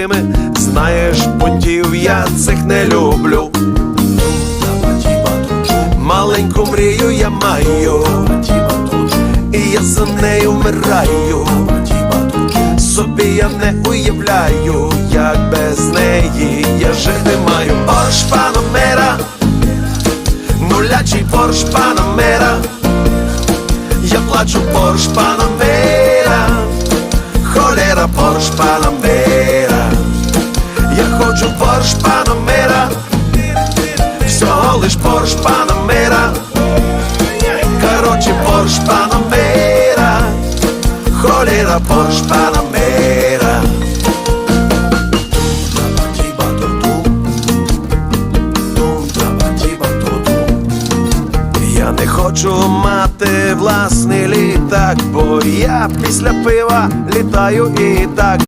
ними. Знаєш, понтів я цих не люблю. Маленьку мрію я маю, і я за нею вмираю. Собі я не уявляю, як без неї я жити маю. Порш Панамера, мулячий Порш Панамера. Я плачу Порш Панамера, холера Порш Панамера. Я хочу Порш Панамера, всього лиш Порш Панамера. Короче, Порш Панамера, холера Порш Панамера. Я не хочу мати власний літак, бо я після пива літаю і так.